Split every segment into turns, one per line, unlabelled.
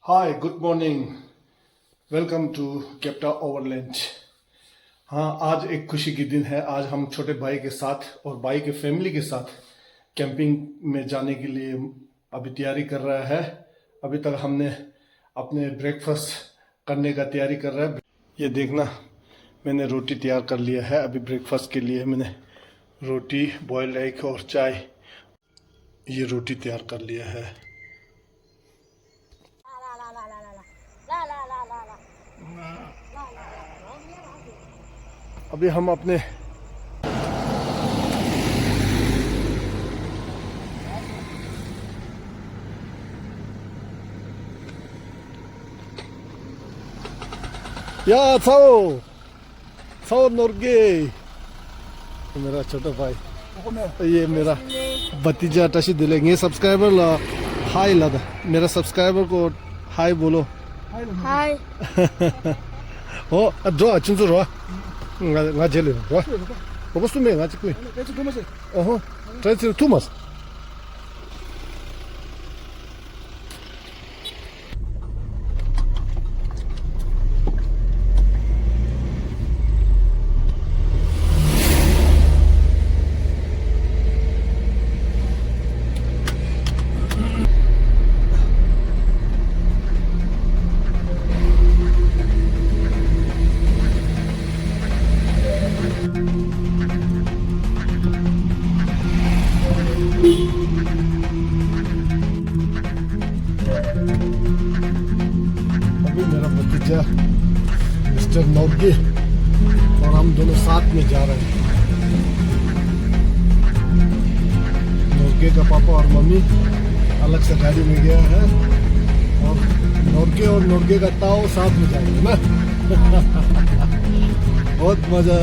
Hi good morning welcome to Capta Overland. हाँ, आज एक खुशी की दिन है। आज हम छोटे भाई के साथ और भाई के फैमिली के साथ कैंपिंग में जाने के लिए अभी तैयारी कर रहा है। अभी तक हमने अपने ब्रेकफास्ट करने का तैयारी कर रहा है। ये देखना, मैंने रोटी तैयार कर लिया है। अभी ब्रेकफास्ट के लिए मैंने रोटी, बॉयल्ड एग और चाय, ये रोटी तैयार कर लिया है। अभी हम अपने या साओ नोर्गे, मेरा छोटा भाई, ये मेरा भतीजा टशी दिलेंगे सब्सक्राइबर ला हाय लादा। मेरा सब्सक्राइबर को हाय बोलो।
हाय
हो draw चुनसु row nga jele wa ko su me nga chi oh try to Thomas मेरा भतीजा मिस्टर नौगे और हम दोनों साथ में जा रहे हैं। नौगे का पापा और मम्मी अलग से गाड़ी में गया है और नौगे का ताऊ साथ में जाएंगे ना। बहुत मजा।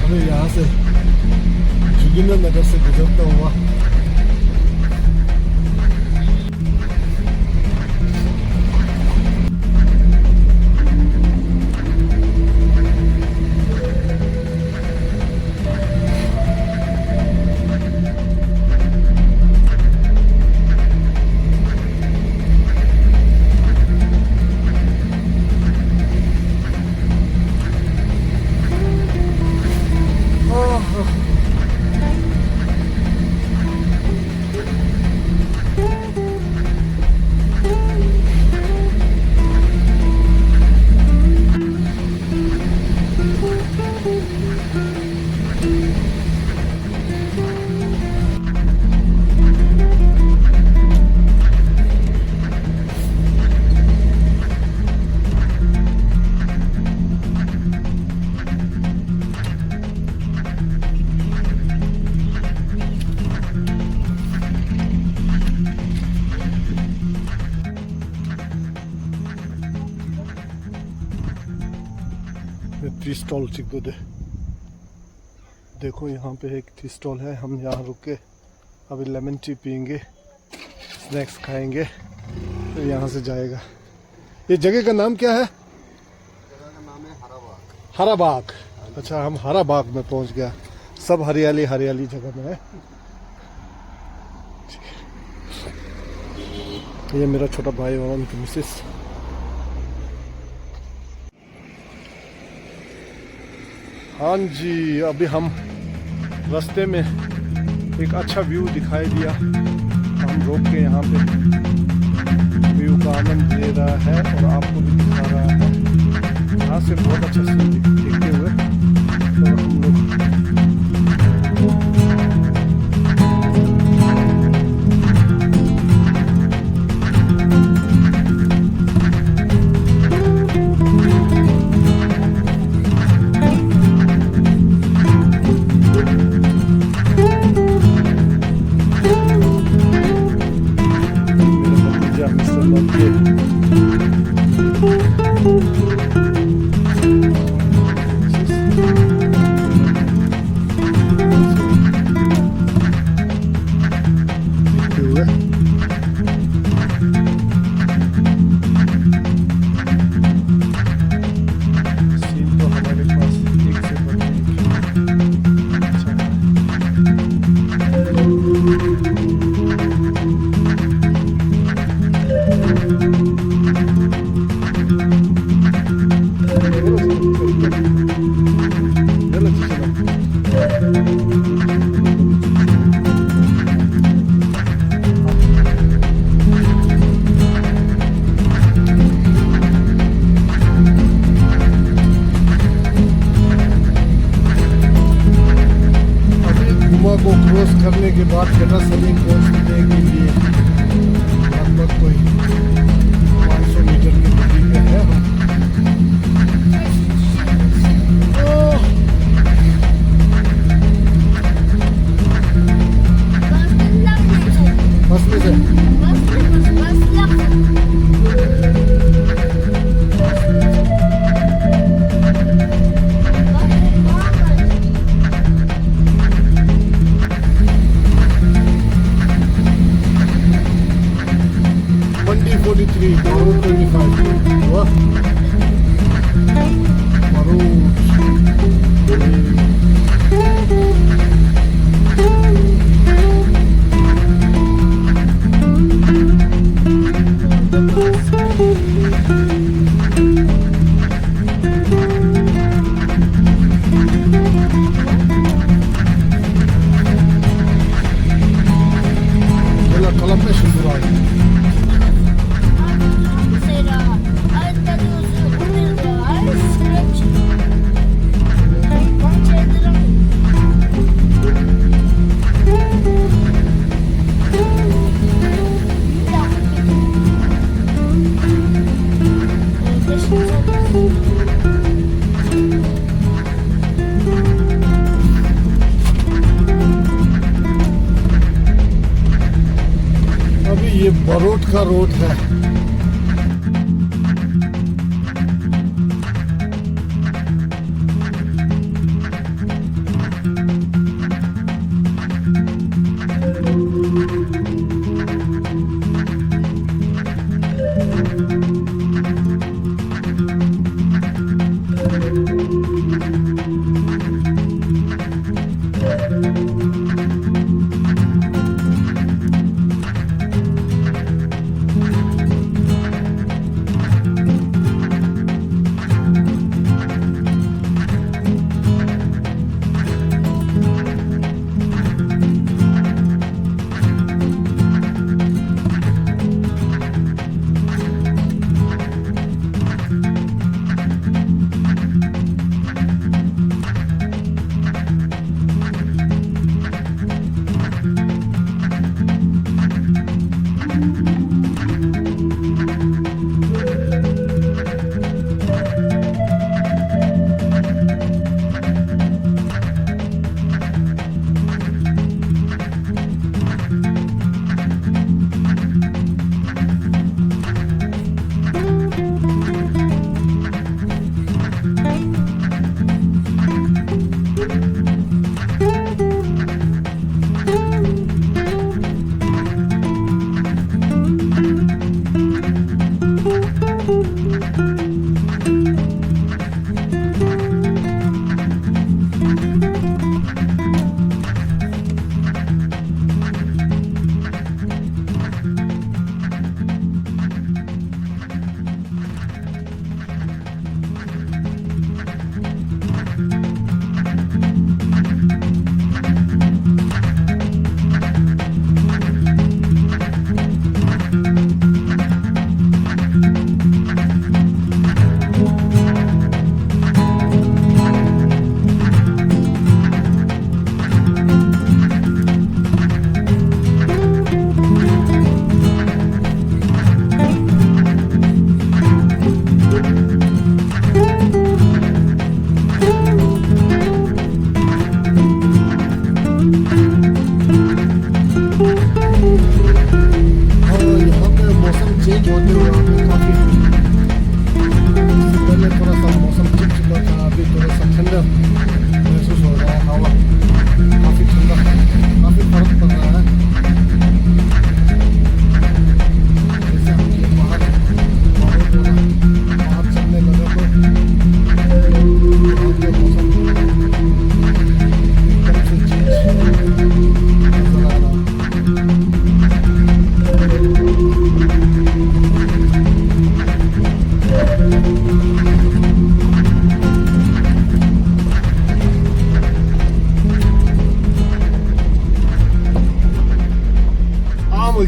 हमें यहाँ से जोगिंदर नगर से गुजरता हुआ टी स्टॉल चिको दे। देखो यहाँ पे एक टी स्टॉल है। हम यहाँ रुक के अभी लेमन टी पियेंगे, स्नैक्स खाएंगे, फिर यहाँ से जाएगा। ये जगह का नाम क्या है?
जगह का नाम है हराबाग।
हराबाग। अच्छा, हम हराबाग में पहुँच गया। सब हरियाली हरियाली जगह में है। ये मेरा छोटा भाई और उनकी मिसेस। हाँ जी, अभी हम रास्ते में एक अच्छा व्यू दिखाई दिया। हम रोक के यहाँ पे व्यू का आनंद ले रहा है और आपको भी दिखा रहा है। यहाँ से बहुत अच्छा सीन देखते हुए तो हम लोग 343, Barot 25. What? Yalla kalamda şimdi var. अभी ये बरोट का रोड है।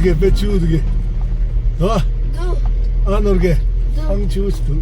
Norge, Pechudge. Ha? Ah, Norge. Ang choose to.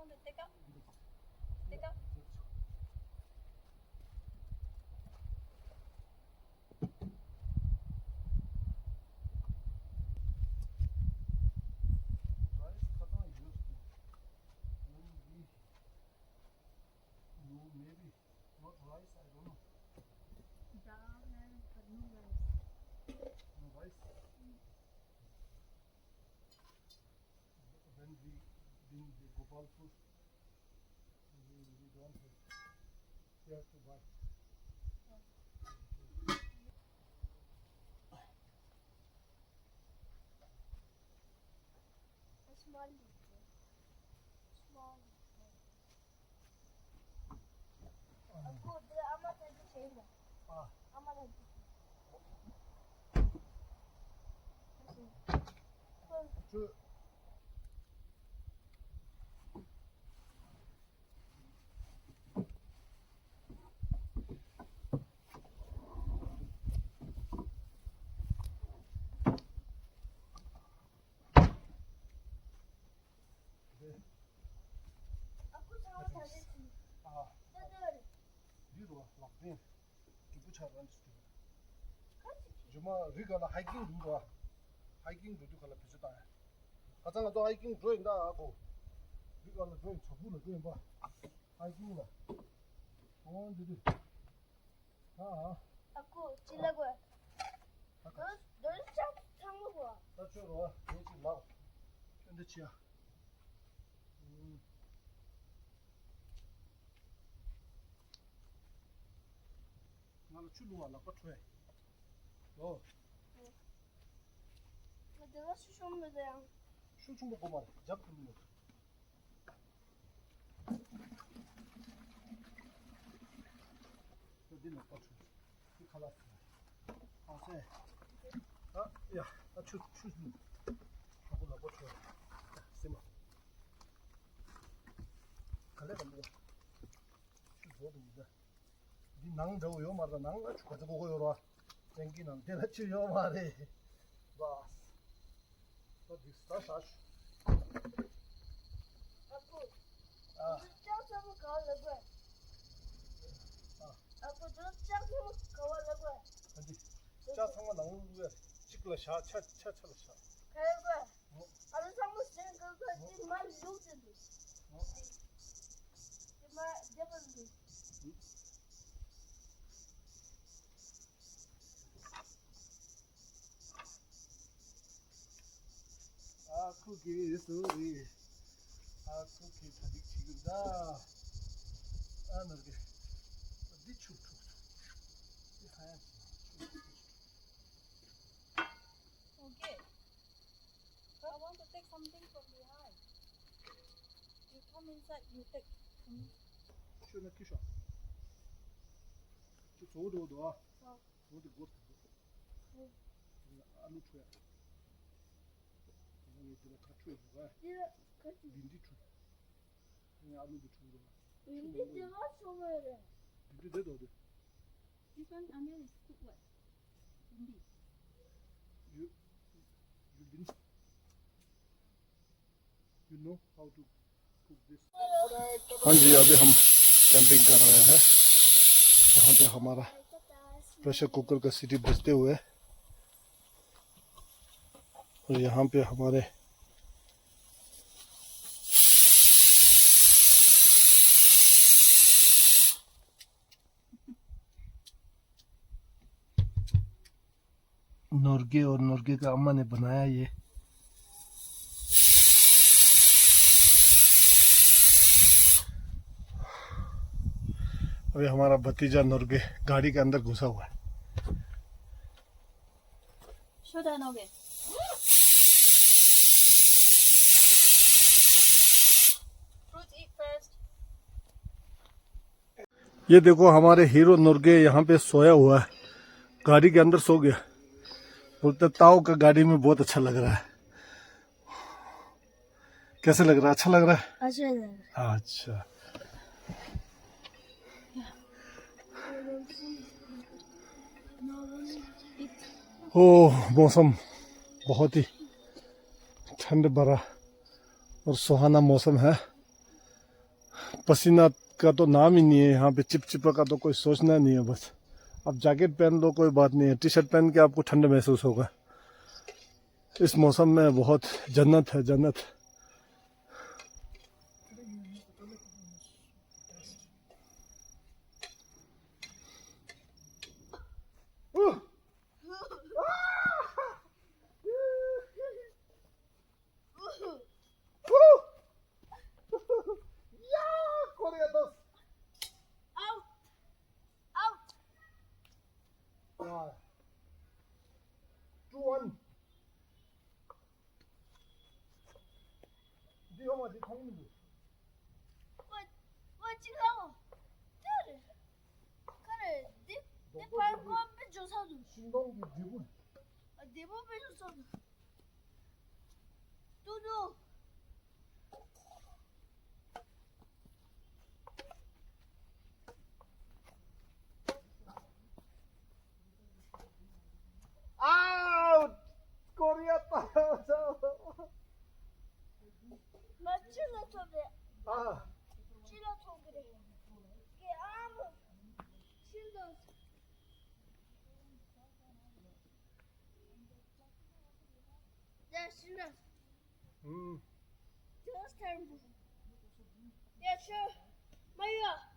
on the take up When we in the Gopalpur, we don't have, we have to buy.
Small. Aku dia amat ada cina. Amat ada.
저
Aku sangat ada cina. Betul.
리로 락빈 기부차란 스티브
Kasih.
주마 리가라 하이킹 루가 하이킹 루도 갈라 비슷다 가장아 또 하이킹 조인다 하고 리가라 조인 저분을 조인 봐 하이킹이나 디디
Aku cila gua. Terus sama gua.
나처럼 얘지 막 근데 지야 나는 출루가 나빠 트레 너
Betul susum betul.
슈충도 보면 잡히는 어디 나빠 트레 이 칼라스 아세 야, 추 하고 나고 트레 세마 갈래가 뭐 추조도 니낭 저거 요 말다 낭 가지고 고요라 땡기는 대나치 요 말이 봐 또 디스타샤
Aku. Terus sama kau lagi. Aku terus sama kau lagi.
근데 자 상관 나오는 거야 찍을라 차차차차
Kayak gua. Ada sama sen kau di mana lucu tu. Di mana dia pergi.
그게 소리 그게 다디 지금다 너게 어디 추투 이 하얀
Okay. But I want to take something from behind. You come inside, you take.
슈나 키샤 저 조도도 조도 못 아무 추야 이게 들어 카추에 봐
Dia kasih.
린디 추 그냥 아무도 추로
Ini dia semua ada.
린디 돼도 어디
This one onion is cooked what? Hindi.
you been you know how to cook this हाँ जी अभी हम camping कर रहे हैं यहाँ पे हमारा pressure cooker का सीटी बजते हुए और यहाँ पे हमारे नोरगे और नोरगे का अम्मा ने बनाया ये अभी हमारा भतीजा नोरगे गाड़ी के अंदर घुसा हुआ है
Show the noge. Fruit eat first.
ये देखो हमारे हीरो नोरगे यहाँ पे सोया हुआ है गाड़ी के अंदर सो गया बोलते ताऊ का गाड़ी में बहुत अच्छा लग रहा है कैसे लग रहा है अच्छा लग रहा है
Asyik.
अच्छा ओ मौसम बहुत ही ठंड भरा और सुहाना मौसम है पसीना का तो नाम ही नहीं है यहाँ पे चिपचिपा का तो कोई सोचना नहीं है बस अब जैकेट पहन लो कोई बात नहीं है टी शर्ट पहन के आपको ठंड महसूस होगा इस मौसम में बहुत जन्नत है जन्नत
我知道，对，그래, 내 발과 빼줘서도,
신동기 대군.
내발 빼줘서도, 또도.
아우 꼬리였다.
맞추면서 그래.
아
찔러서 그래. 이게 아무 신경 야 신경 just terrible. Yeah sure. 마이야.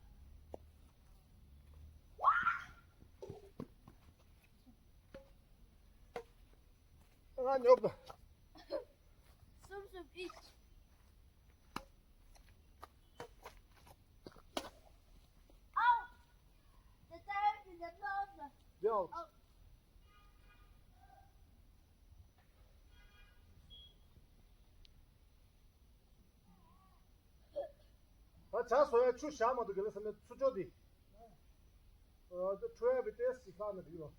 아니 없다.
쏨쏨 이. 아우. 내 딸이 내 나왔어.
야 자소야 추샤마도 그래서 수조디 추야 비테 시카나 비로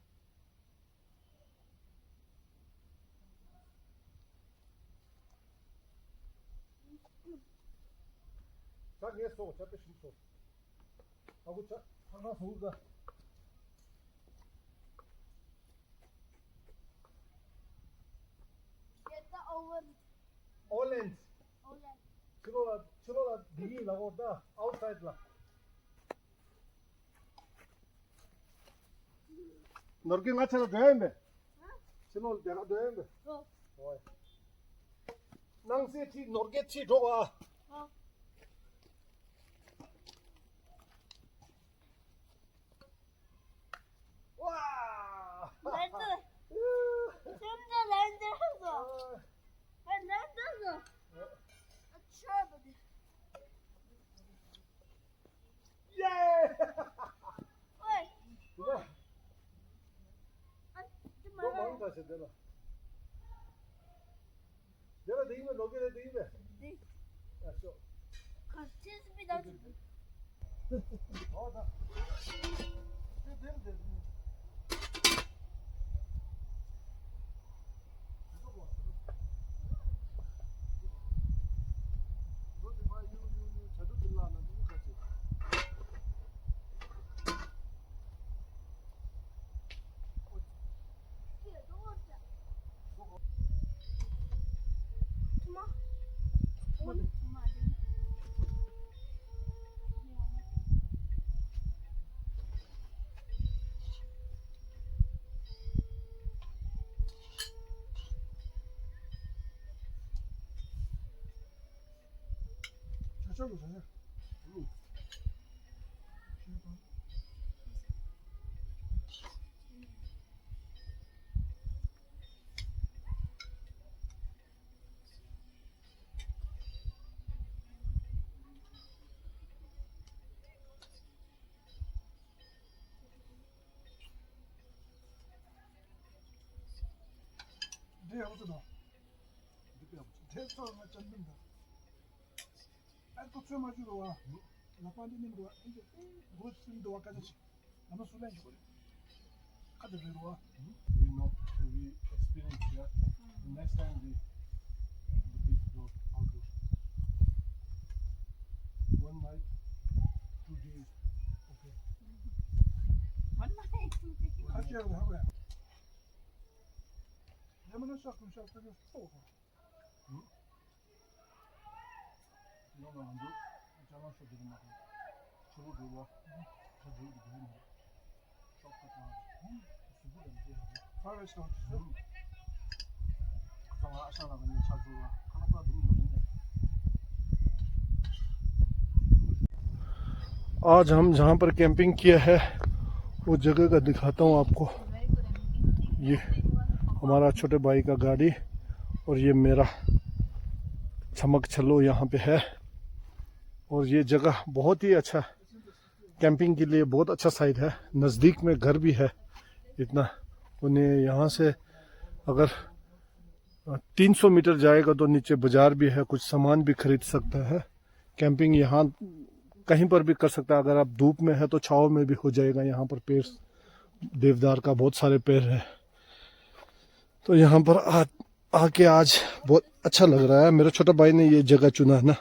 자기에 소 잡대 심소 하고 자 하나 소가
Get the over.
올랜드
Overland.
치로라 디기 나고다 아웃사이드 라 너르게 맞춰도 되는데 치로 내가 되는데
어.
오이 낭세티 너르게티 좋아
어.
와
랜드. 혼자 랜드 했어. 아 랜드 했어. trouble.
예
왜?
누가
아, 좀
너
말아.
많이 다시 내가 되기면 너게 되기면
네.
야쇼
같이 스피드 좀.
어다 되는데 저쪽으로 가자. 네, 아버지다. 대서가 쩐는다. 또 마주로 와. 나빠님으로 와. 이제 무엇인도 와까지. 아마 술래 주고. 카드 들어 와. We know, we experience here. The next time the big door outdoor. One night, 2 days. Okay.
One night, 2 days.
같이 하고야. 내가 샤크 그냥 쏘고. 응? 이거는 안 돼. 잘라서 지금 막 저거 들어와. 저 저기 되는 거. 파레스도 있어. 그동안 아시아나가 니 자주와 하나보다 너무 좋은데. आज हम जहाँ पर कैंपिंग किया है वो जगह का दिखाता हूँ आपको। ये हमारा छोटे भाई का गाड़ी और ये मेरा चमक छल्लो यहाँ पे है। और ये जगह बहुत ही अच्छा कैंपिंग के लिए बहुत अच्छा साइट है। नज़दीक में घर भी है इतना। उन्हें यहाँ से अगर 300 मीटर जाएगा तो नीचे बाजार भी है, कुछ सामान भी खरीद सकता है। कैंपिंग यहाँ कहीं पर भी कर सकता है। अगर आप धूप में है तो छाव में भी हो जाएगा। यहाँ पर पेड़ देवदार का बहुत सारे पेड़ है। तो यहाँ पर आके आज बहुत अच्छा लग रहा है। मेरा छोटा भाई ने ये जगह चुना है ना,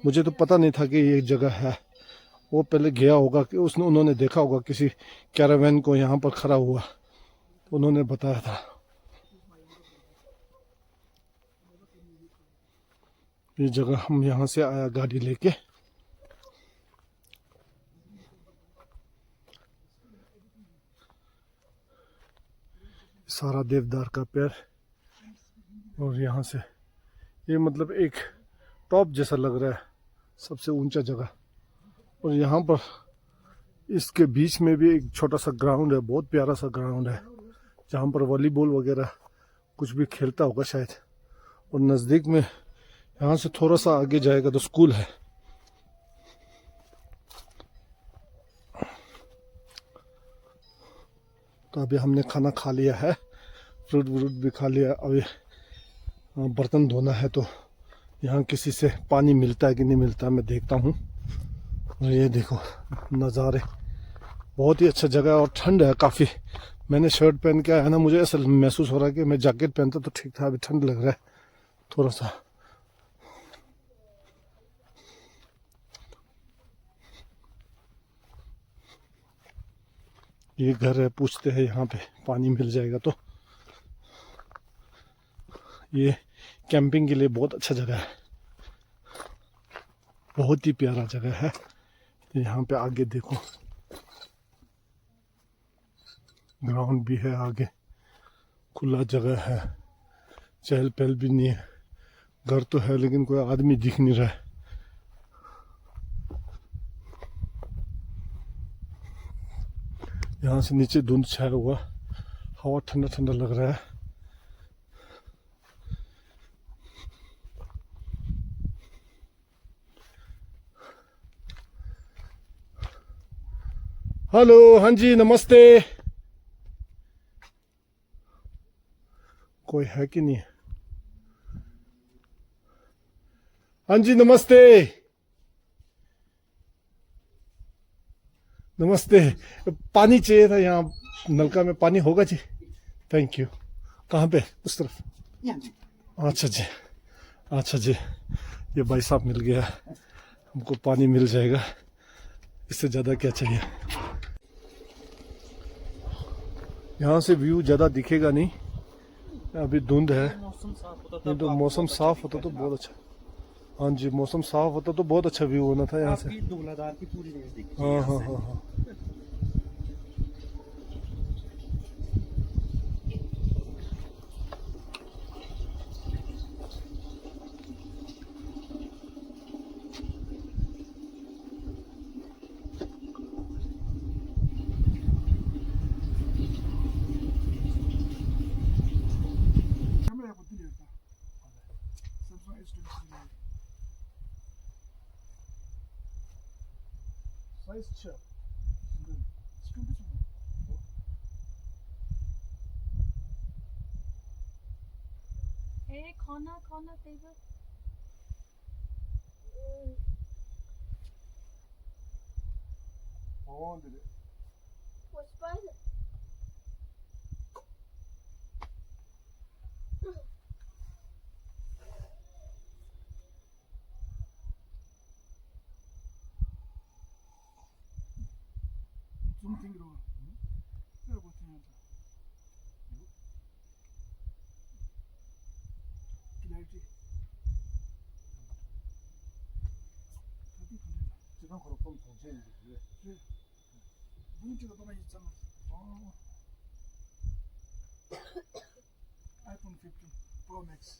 मुझे तो पता नहीं था कि ये जगह है। वो पहले गया होगा कि उन्होंने देखा होगा किसी कैरावैन को यहाँ पर खड़ा हुआ, उन्होंने बताया था। ये जगह हम यहाँ से आया गाड़ी लेके। सारा देवदार का पेड़ और यहाँ से ये मतलब एक टॉप जैसा लग रहा है, सबसे ऊंचा जगह। और यहाँ पर इसके बीच में भी एक छोटा सा ग्राउंड है, बहुत प्यारा सा ग्राउंड है, जहाँ पर वॉलीबॉल वगैरह कुछ भी खेलता होगा शायद। और नज़दीक में यहाँ से थोड़ा सा आगे जाएगा तो स्कूल है। तो अभी हमने खाना खा लिया है, फ्रूट व्रूट भी खा लिया। अभी बर्तन धोना है, तो यहाँ किसी से पानी मिलता है कि नहीं मिलता है मैं देखता हूँ। और ये देखो नज़ारे, बहुत ही अच्छा जगह है और ठंड है काफ़ी। मैंने शर्ट पहन के आया ना, मुझे ऐसा महसूस हो रहा है कि मैं जैकेट पहनता तो ठीक था, अभी ठंड लग रहा है थोड़ा सा। ये घर है, पूछते हैं यहाँ पे पानी मिल जाएगा। तो ये कैंपिंग के लिए बहुत अच्छा जगह है, बहुत ही प्यारा जगह है। यहाँ पे आगे देखो ग्राउंड भी है, आगे खुला जगह है, चहल पहल भी नहीं है। घर तो है लेकिन कोई आदमी दिख नहीं रहा है। यहाँ से नीचे धुंध छाया हुआ, हवा ठंडा ठंडा लग रहा है। हेलो, हाँ जी नमस्ते। कोई है कि नहीं? हाँ जी नमस्ते, नमस्ते। पानी चाहिए था, यहाँ नलका में पानी होगा जी? Thank you. कहाँ पे? उस तरफ? अच्छा जी, अच्छा जी। ये भाई साहब मिल गया, हमको पानी मिल जाएगा, इससे ज़्यादा क्या चाहिए। यहाँ से व्यू ज़्यादा दिखेगा नहीं, अभी धुंध है। नहीं तो मौसम साफ होता तो बहुत अच्छा। हाँ जी, मौसम साफ होता तो बहुत अच्छा व्यू होना था यहाँ से। हाँ हाँ हाँ हाँ।
Hey, corner table.
What's spider?
iPhone 15 Pro Max.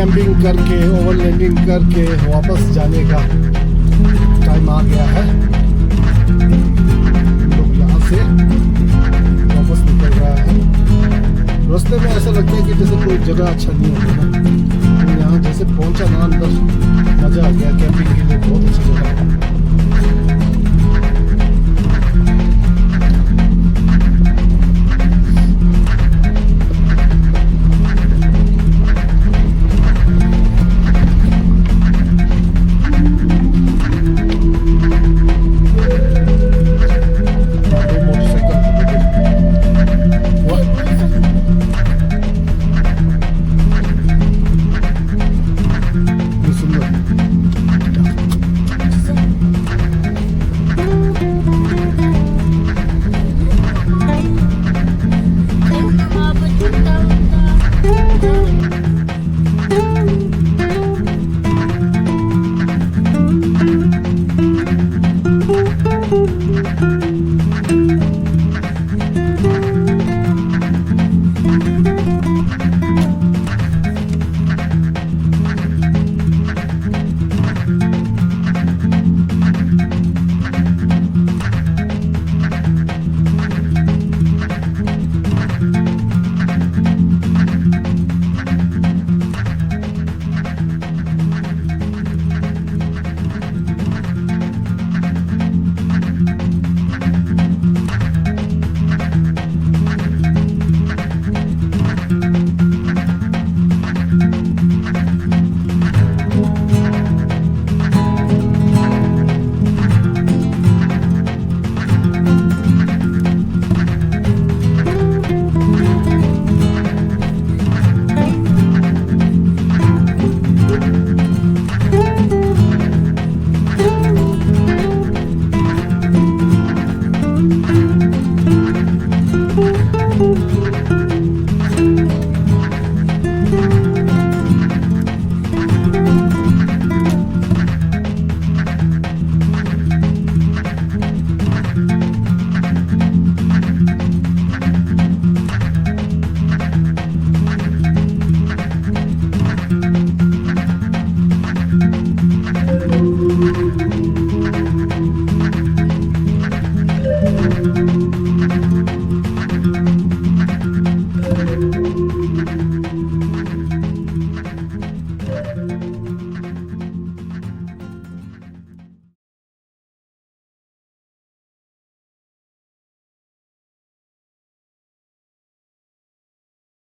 Camping करके ओवरलैंडिंग करके वापस जाने का टाइम आ गया है। लोग यहाँ से वापस निकल रहा है। रास्ते में ऐसा लगता है कि जैसे कोई जगह अच्छा नहीं होता ना। यहाँ जैसे पहुंचा ना अंदर, मजा आ गया। कैंपिंग के लिए बहुत अच्छी जगह है।